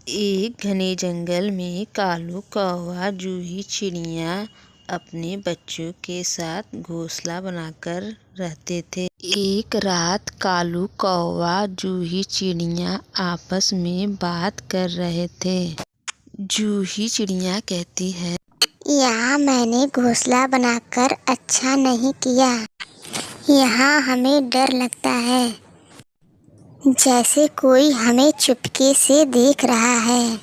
एक घने जंगल में कालू कौवा जूही चिड़िया अपने बच्चों के साथ घोंसला बनाकर रहते थे। एक रात कालू कौवा जूही चिड़िया आपस में बात कर रहे थे। जूही चिड़िया कहती है, यहाँ मैंने घोंसला बनाकर अच्छा नहीं किया। यहाँ हमें डर लगता है, जैसे कोई हमें चुपके से देख रहा है।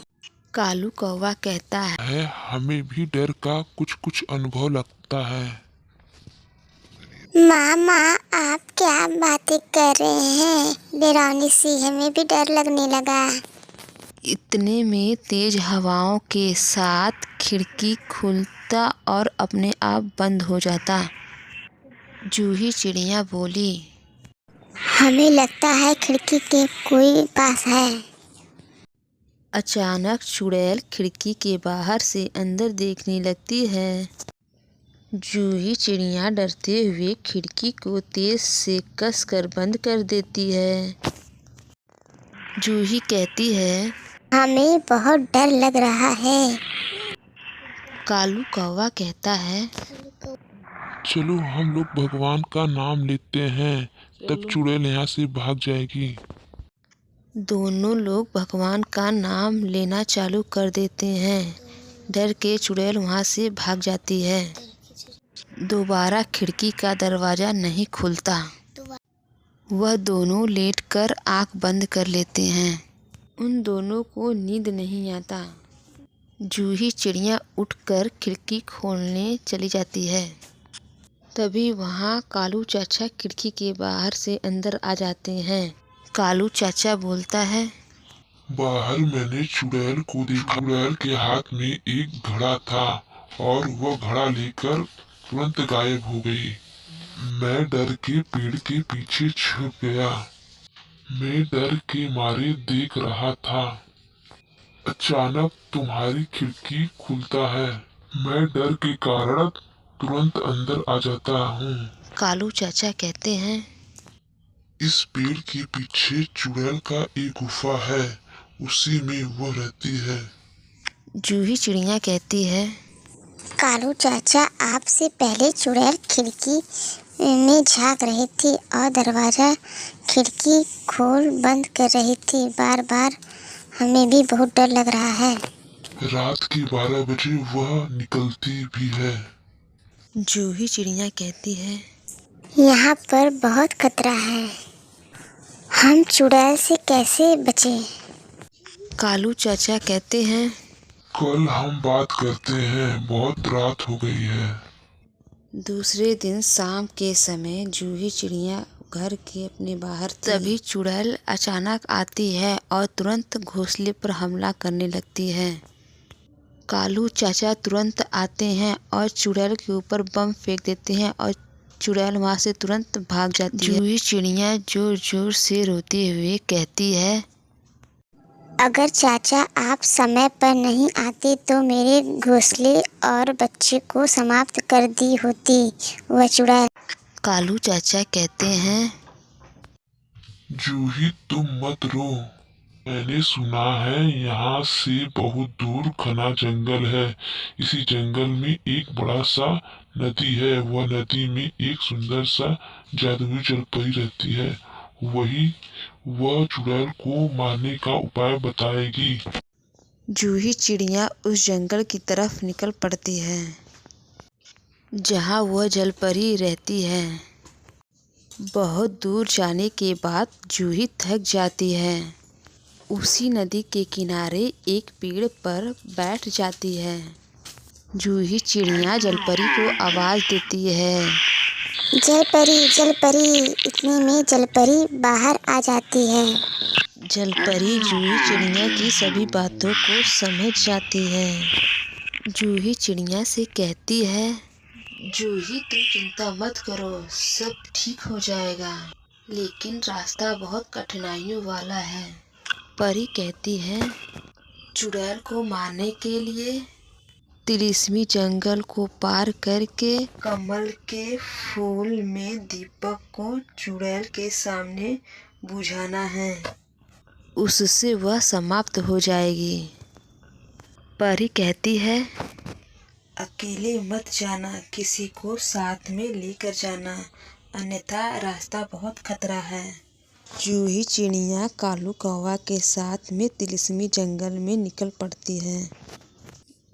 कालू कौवा कहता है, हमें भी डर का कुछ कुछ अनुभव लगता है। मामा, आप क्या बातें कर रहे हैं? डरावनी सी हमें भी डर लगने लगा। इतने में तेज हवाओं के साथ खिड़की खुलता और अपने आप बंद हो जाता। जूही चिड़िया बोली, हमें लगता है खिड़की के कोई पास है। अचानक चुड़ैल खिड़की के बाहर से अंदर देखने लगती है। जूही चिड़िया डरते हुए खिड़की को तेज से कसकर बंद कर देती है। जूही कहती है, हमें बहुत डर लग रहा है। कालू कौवा कहता है, चलो हम लोग भगवान का नाम लेते हैं, तब चुड़ैल यहाँ से भाग जाएगी। दोनों लोग भगवान का नाम लेना चालू कर देते हैं। डर के चुड़ैल वहाँ से भाग जाती है। दोबारा खिड़की का दरवाज़ा नहीं खुलता। वह दोनों लेटकर आँख बंद कर लेते हैं। उन दोनों को नींद नहीं आता। जूही चिड़िया उठकर खिड़की खोलने चली जाती है। तभी वहाँ कालू चाचा खिड़की के बाहर से अंदर आ जाते हैं। कालू चाचा बोलता है, बाहर मैंने चुड़ैल को देखा। चुड़ैल के हाथ में एक घड़ा था और वह घड़ा लेकर तुरंत गायब हो गई। मैं डर के पेड़ के पीछे छुप गया। मैं डर के मारे देख रहा था। अचानक तुम्हारी खिड़की खुलता है। मैं डर के कारण तुरंत अंदर आ जाता हूँ। कालू चाचा कहते हैं, इस पेड़ के पीछे चुड़ैल का एक गुफा है, उसी में वो रहती है। जूही चिड़िया कहती है, कालू चाचा, आपसे पहले चुड़ैल खिड़की में झांक रही थी और दरवाज़ा खिड़की खोल बंद कर रही थी। बार बार हमें भी बहुत डर लग रहा है। रात के 12 बजे वह निकलती भी है। जूही चिड़िया कहती है, यहाँ पर बहुत खतरा है। हम चुड़ैल से कैसे बचें? कालू चाचा कहते हैं, कल हम बात करते हैं, बहुत रात हो गई है। दूसरे दिन शाम के समय जूही चिड़िया घर के अपने बाहर तभी चुड़ैल अचानक आती है और तुरंत घोंसले पर हमला करने लगती है। कालू चाचा तुरंत आते हैं और चुड़ैल के ऊपर बम फेंक देते हैं और चुड़ैल वहाँ से तुरंत भाग जाती है। जूही चिड़िया जोर जोर से रोते हुए कहती है, अगर चाचा आप समय पर नहीं आते तो मेरे घोंसले और बच्चे को समाप्त कर दी होती वह चुड़ैल। कालू चाचा कहते हैं, जूही तुम मत रो। मैंने सुना है यहाँ से बहुत दूर घना जंगल है। इसी जंगल में एक बड़ा सा नदी है। वह नदी में एक सुंदर सा जादुई जलपरी रहती है। वह चुड़ैल को मारने का उपाय बताएगी। जूही चिड़िया उस जंगल की तरफ निकल पड़ती है जहाँ वह जलपरी रहती है। बहुत दूर जाने के बाद जूही थक जाती है। उसी नदी के किनारे एक पेड़ पर बैठ जाती है। जूही चिड़िया जलपरी को आवाज़ देती है, जलपरी जलपरी। इतने में जलपरी बाहर आ जाती है। जलपरी जूही चिड़िया की सभी बातों को समझ जाती है। जूही चिड़िया से कहती है, जूही तुम चिंता मत करो, सब ठीक हो जाएगा, लेकिन रास्ता बहुत कठिनाइयों वाला है। परी कहती है, चुड़ैल को मारने के लिए तिलिस्मी जंगल को पार करके कमल के फूल में दीपक को चुड़ैल के सामने बुझाना है। उससे वह समाप्त हो जाएगी। परी कहती है, अकेले मत जाना, किसी को साथ में लेकर जाना, अन्यथा रास्ता बहुत खतरा है। जूही चिड़िया कालू कौवा के साथ में तिलिस्मी जंगल में निकल पड़ती है।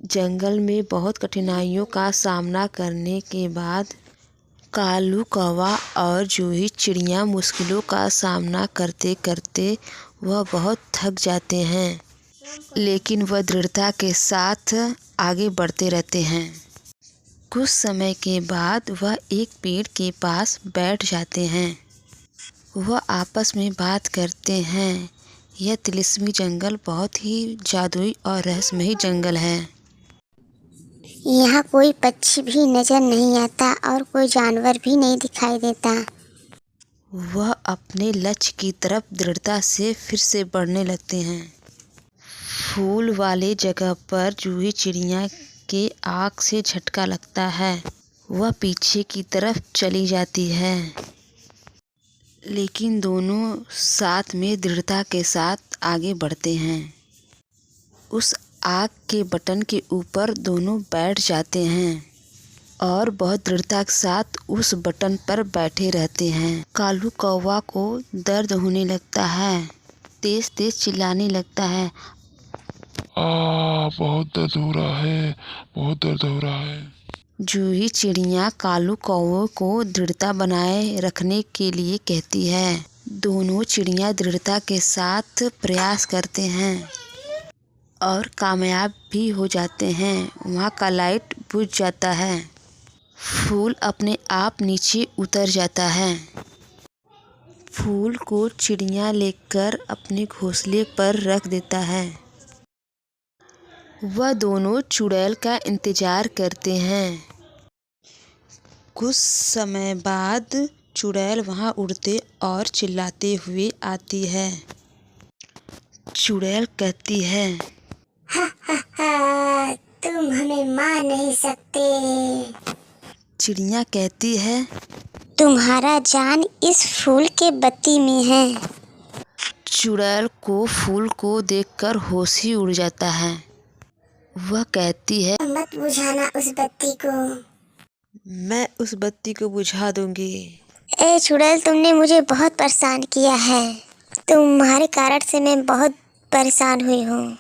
जंगल में बहुत कठिनाइयों का सामना करने के बाद कालू कौवा और जूही चिड़िया मुश्किलों का सामना करते करते वह बहुत थक जाते हैं, लेकिन वह दृढ़ता के साथ आगे बढ़ते रहते हैं। कुछ समय के बाद वह एक पेड़ के पास बैठ जाते हैं। वह आपस में बात करते हैं। यह तिलिस्मी जंगल बहुत ही जादुई और रहस्यमयी जंगल है। यहाँ कोई पक्षी भी नजर नहीं आता और कोई जानवर भी नहीं दिखाई देता। वह अपने लक्ष्य की तरफ दृढ़ता से फिर से बढ़ने लगते हैं। फूल वाले जगह पर जूही चिड़िया के आँख से झटका लगता है। वह पीछे की तरफ चली जाती है, लेकिन दोनों साथ में दृढ़ता के साथ आगे बढ़ते हैं। उस आग के बटन के ऊपर दोनों बैठ जाते हैं और बहुत दृढ़ता के साथ उस बटन पर बैठे रहते हैं। कालू कौवा को दर्द होने लगता है, तेज तेज चिल्लाने लगता है, बहुत दर्द हो रहा है, बहुत दर्द हो रहा है। जूही चिड़िया कालू कौवे को दृढ़ता बनाए रखने के लिए कहती है। दोनों चिड़िया दृढ़ता के साथ प्रयास करते हैं और कामयाब भी हो जाते हैं। वहाँ का लाइट बुझ जाता है। फूल अपने आप नीचे उतर जाता है। फूल को चिड़िया लेकर अपने घोंसले पर रख देता है। वह दोनों चुड़ैल का इंतजार करते हैं। कुछ समय बाद चुड़ैल वहाँ उड़ते और चिल्लाते हुए आती है। चुड़ैल कहती है, तुम हमें मार नहीं सकते। चिड़िया कहती है, तुम्हारा जान इस फूल के बत्ती में है। चुड़ैल को फूल को देखकर होश ही उड़ जाता है। वह कहती है, मत बुझाना उस बत्ती को। मैं उस बत्ती को बुझा दूंगी। ए चुड़ैल, तुमने मुझे बहुत परेशान किया है। तुम्हारे कारण से मैं बहुत परेशान हुई हूँ।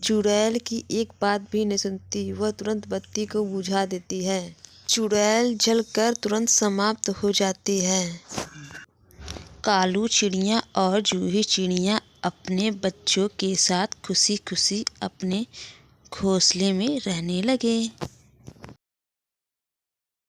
चुड़ैल की एक बात भी नहीं सुनती। वह तुरंत बत्ती को बुझा देती है। चुड़ैल जलकर तुरंत समाप्त हो जाती है। कालू चिड़िया और जूही चिड़िया अपने बच्चों के साथ खुशी खुशी अपने घोंसले में रहने लगे।